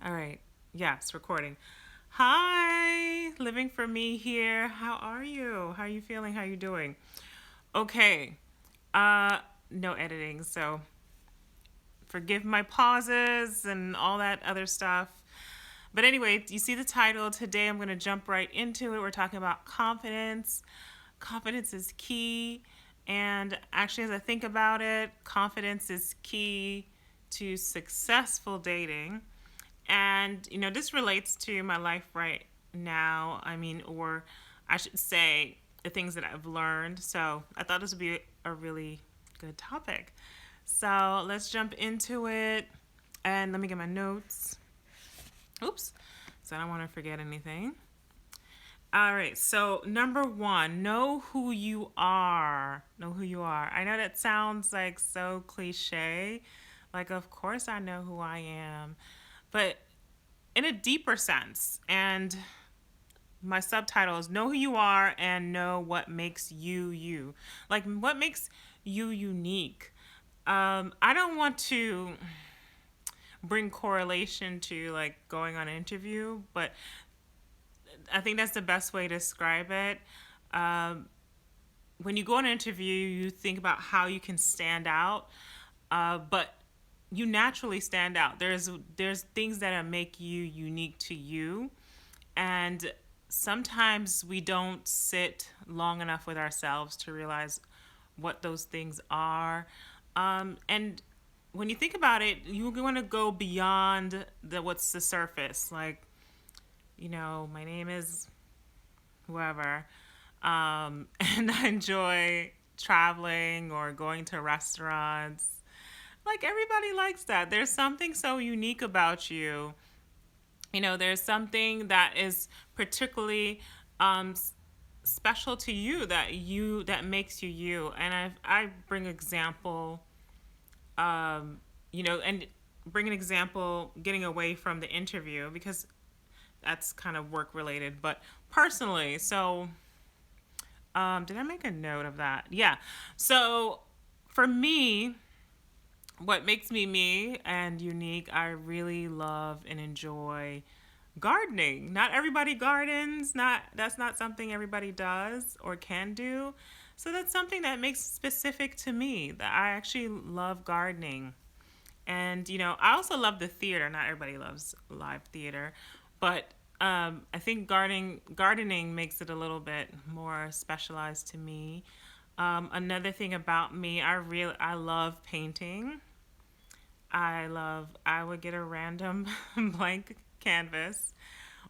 All right. Yes, recording. Hi, living for me here. How are you? How are you feeling? How are you doing? Okay. Uh no editing, so forgive my pauses and all that other stuff. But anyway, you see the title. Today I'm going to jump right into it. We're talking about confidence. Confidence is key. And actually, as I think about it, confidence is key to successful dating. And, this relates to my life right now. Or I should say, the things that I've learned. So I thought this would be a really good topic. So let's jump into it. And let me get my notes. Oops. So I don't want to forget anything. All right. So, number one, know who you are. Know who you are. I know that sounds like so cliche. Like, of course, I know who I am. But in a deeper sense, and my subtitle is Know Who You Are and Know What Makes You You. Like, what makes you unique? I don't want to bring correlation to like going on an interview, but I think that's the best way to describe it. Um, when you go on an interview, you think about how you can stand out, but you naturally stand out. There's things that make you unique to you, and sometimes we don't sit long enough with ourselves to realize what those things are. And when you think about it, you want to go beyond what's the surface. Like, my name is whoever, and I enjoy traveling or going to restaurants. Like, everybody likes that. There's something so unique about you. There's something that is particularly um, special to you that makes you you. And I bring example, and bring an example getting away from the interview because that's kind of work related, but personally. So, did I make a note of that? Yeah. So, for me, what makes me me and unique, I really love and enjoy gardening. Not everybody gardens. Not That's not something everybody does or can do. So that's something that makes specific to me. That I actually love gardening. And I also love the theater. Not everybody loves live theater, but I think gardening makes it a little bit more specialized to me. Another thing about me, I love painting. I would get a random blank canvas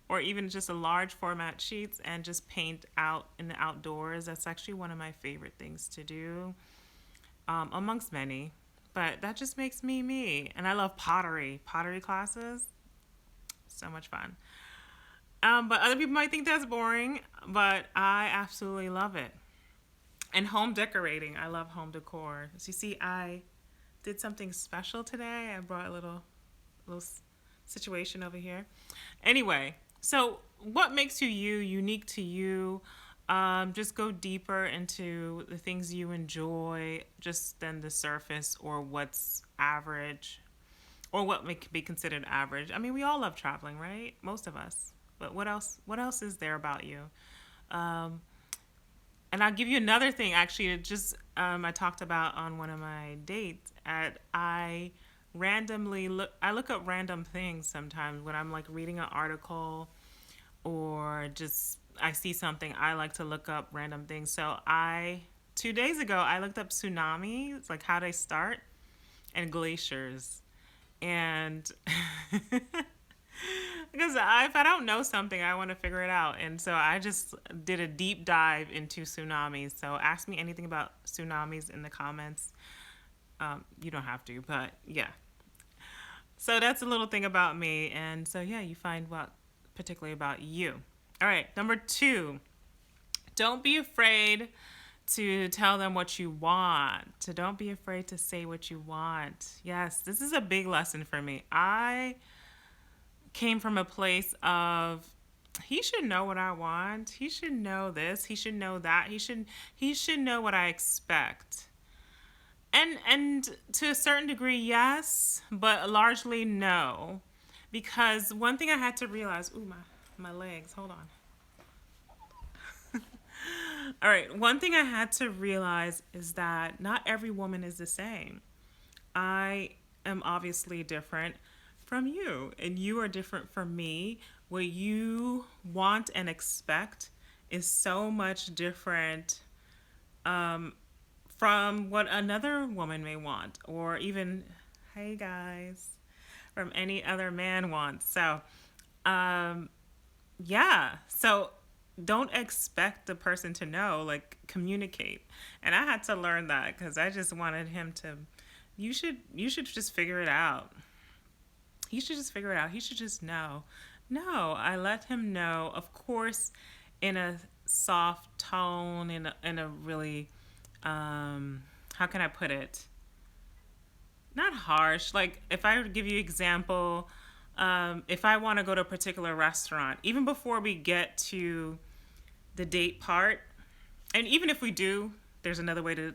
or even just a large format sheets and just paint out in the outdoors. That's actually one of my favorite things to do, amongst many. But that just makes me me. And I love pottery classes. So much fun. But other people might think that's boring, but I absolutely love it. And home decorating. I love home decor. So you see, I did something special today. I brought a little situation over here. Anyway, so what makes you you, unique to you? Just go deeper into the things you enjoy, just than the surface or what's average, or what may be considered average. I mean, we all love traveling, right? Most of us. But what else? What else is there about you? Um, and I'll give you another thing. Actually, I talked about on one of my dates. I look up random things sometimes when I'm like reading an article or just I see something. I like to look up random things. So I 2 days ago I looked up tsunamis, like how they start, and glaciers, and because if I don't know something, I want to figure it out. And so I just did a deep dive into tsunamis. So ask me anything about tsunamis in the comments. You don't have to, but yeah. So that's a little thing about me. And so, yeah, you find what particularly about you. All right, number two, don't be afraid to tell them what you want. So don't be afraid to say what you want. Yes, this is a big lesson for me. I came from a place of he should know what I want. He should know this. He should know that. He should know what I expect. And to a certain degree, yes, but largely no. Because one thing I had to realize, ooh, my legs, hold on. All right, one thing I had to realize is that not every woman is the same. I am obviously different from you, and you are different from me. What you want and expect is so much different from what another woman may want, or even, hey guys, from any other man wants. So, yeah. So don't expect the person to know, like communicate. And I had to learn that because I just wanted him to you should just figure it out. He should just figure it out. He should just know. No, I let him know, of course, in a soft tone, in a really how can I put it? Not harsh. Like if I were to give you example, if I want to go to a particular restaurant, even before we get to the date part, and even if we do, there's another way to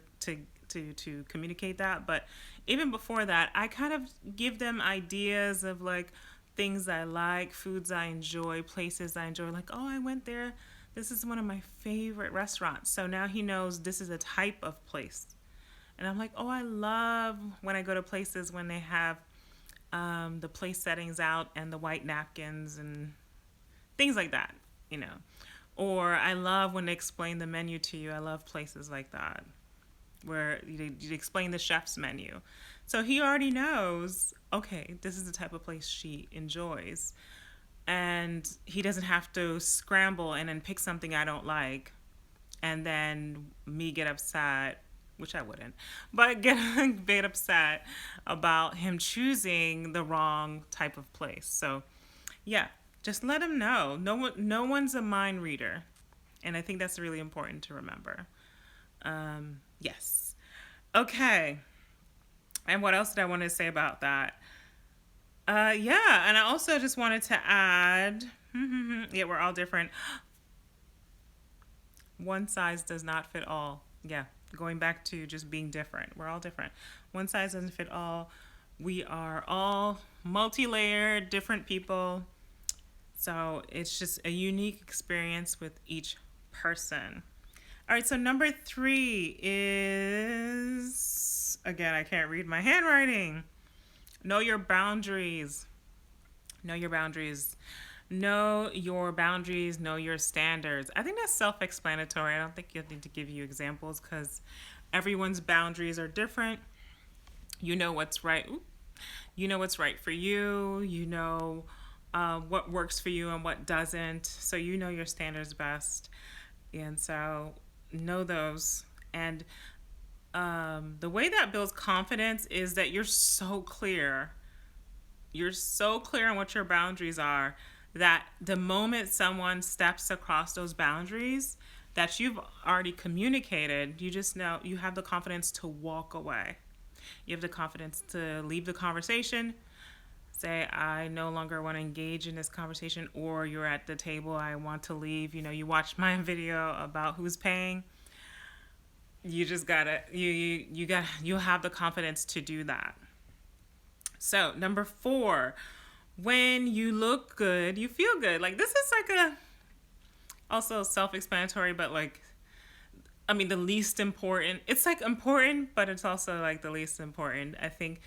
communicate that. But even before that, I kind of give them ideas of like things I like, foods I enjoy, places I enjoy. Like, oh, I went there. This is one of my favorite restaurants. So now he knows this is a type of place. And I'm like, oh, I love when I go to places when they have the place settings out and the white napkins and things like that, you know. Or I love when they explain the menu to you. I love places like that where you explain the chef's menu. So he already knows, okay, this is the type of place she enjoys. And he doesn't have to scramble and then pick something I don't like and then me get upset, which I wouldn't, but get upset about him choosing the wrong type of place. So, yeah, just let him know. No one's a mind reader, and I think that's really important to remember. Yes. Okay. And what else did I want to say about that? Yeah, and I also just wanted to add, yeah, we're all different. One size does not fit all. Yeah, going back to just being different. We're all different. One size doesn't fit all. We are all multi-layered, different people. So it's just a unique experience with each person. All right, so number 3 is, again, I can't read my handwriting. Know your boundaries. Know your boundaries. Know your boundaries, know your standards. I think that's self-explanatory. I don't think you need to give you examples because everyone's boundaries are different. You know what's right. You know what's right for you. You know what works for you and what doesn't. So you know your standards best. And so know those. And the way that builds confidence is that you're so clear. You're so clear on what your boundaries are that the moment someone steps across those boundaries that you've already communicated, you just know you have the confidence to walk away. You have the confidence to leave the conversation, say, I no longer want to engage in this conversation, or you're at the table, I want to leave. You know, you watched my video about who's paying. You just gotta, you'll have the confidence to do that. So, number 4, when you look good, you feel good. Like this is like also self-explanatory, but like, I mean, the least important. It's like important, but it's also like the least important. I think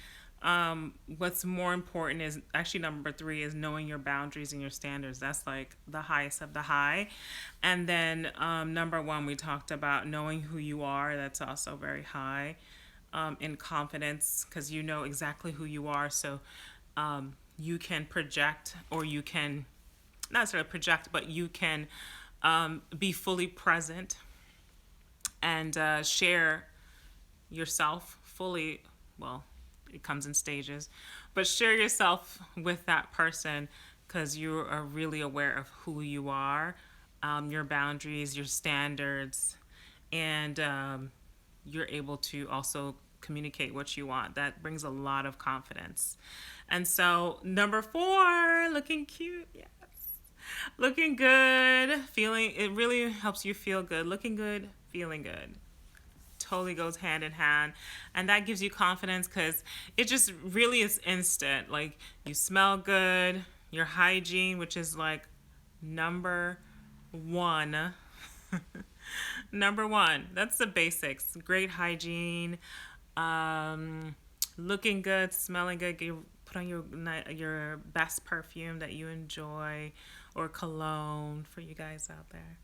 what's more important is actually number 3 is knowing your boundaries and your standards. That's like the highest of the high. And then number 1, we talked about knowing who you are. That's also very high in confidence because you know exactly who you are. So you can project, or you can not necessarily project, but you can be fully present and share yourself fully. Well, it comes in stages, but share yourself with that person because you are really aware of who you are, your boundaries, your standards, and you're able to also communicate what you want. That brings a lot of confidence. And so number 4, looking cute. Yes. Looking good, feeling, it really helps you feel good. Looking good, feeling good. totally goes hand in hand. And that gives you confidence because it just really is instant. Like, you smell good, your hygiene, which is like number one. Number one, that's the basics. Great hygiene, um, looking good, smelling good. You put on your best perfume that you enjoy, or cologne for you guys out there.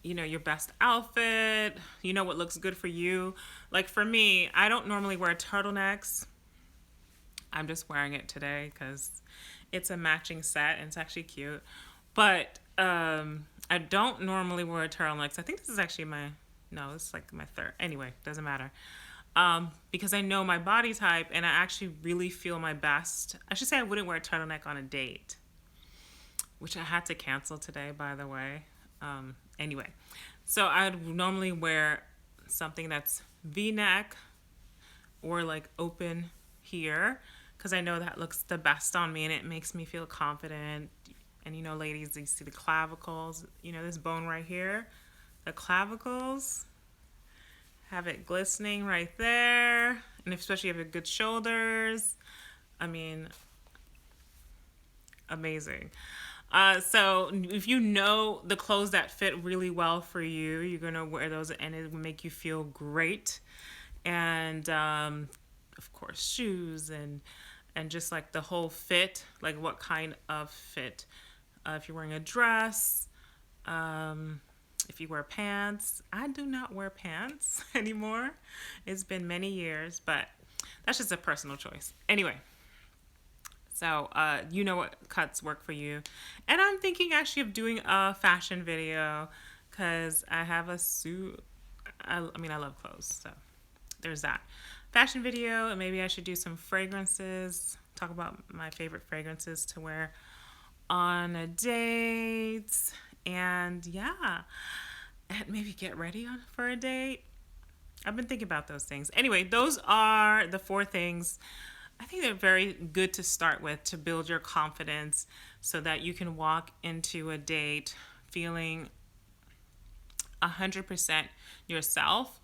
Your best outfit. You know what looks good for you. Like for me, I don't normally wear turtlenecks. I'm just wearing it today because it's a matching set and it's actually cute. But I don't normally wear turtlenecks. I think this is actually it's like my third. Anyway, doesn't matter. Because I know my body type and I actually really feel my best. I should say I wouldn't wear a turtleneck on a date, which I had to cancel today, by the way. Anyway, so I'd normally wear something that's V-neck or like open here because I know that looks the best on me and it makes me feel confident. And ladies, you see the clavicles, this bone right here, the clavicles, have it glistening right there. And especially if you have good shoulders, I mean, amazing. So if you know the clothes that fit really well for you, you're going to wear those and it will make you feel great. And of course, shoes and just like the whole fit, like what kind of fit. If you're wearing a dress, if you wear pants. I do not wear pants anymore. It's been many years, but that's just a personal choice. Anyway. So, you know what cuts work for you. And I'm thinking actually of doing a fashion video because I have a suit. I love clothes. So, there's that. Fashion video, and maybe I should do some fragrances. Talk about my favorite fragrances to wear on a date. And yeah. And maybe get ready for a date. I've been thinking about those things. Anyway, those are the 4 things I think they're very good to start with to build your confidence so that you can walk into a date feeling 100% yourself,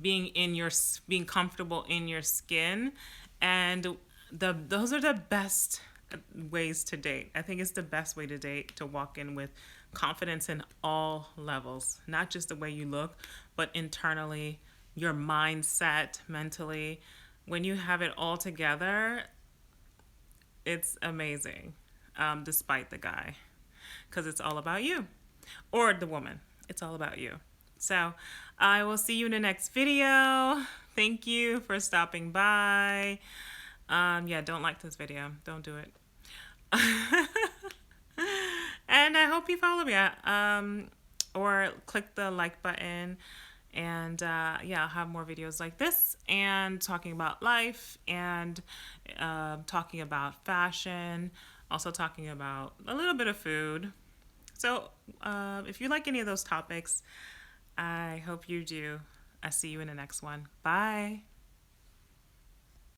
being comfortable in your skin, and those are the best ways to date. I think it's the best way to date, to walk in with confidence in all levels, not just the way you look, but internally, your mindset, mentally. When you have it all together, it's amazing, despite the guy, because it's all about you, or the woman. It's all about you. So I will see you in the next video. Thank you for stopping by. Don't like this video. Don't do it. And I hope you follow me, or click the like button. And I'll have more videos like this and talking about life and talking about fashion, also talking about a little bit of food. So if you like any of those topics, I hope you do. I'll see you in the next one. Bye.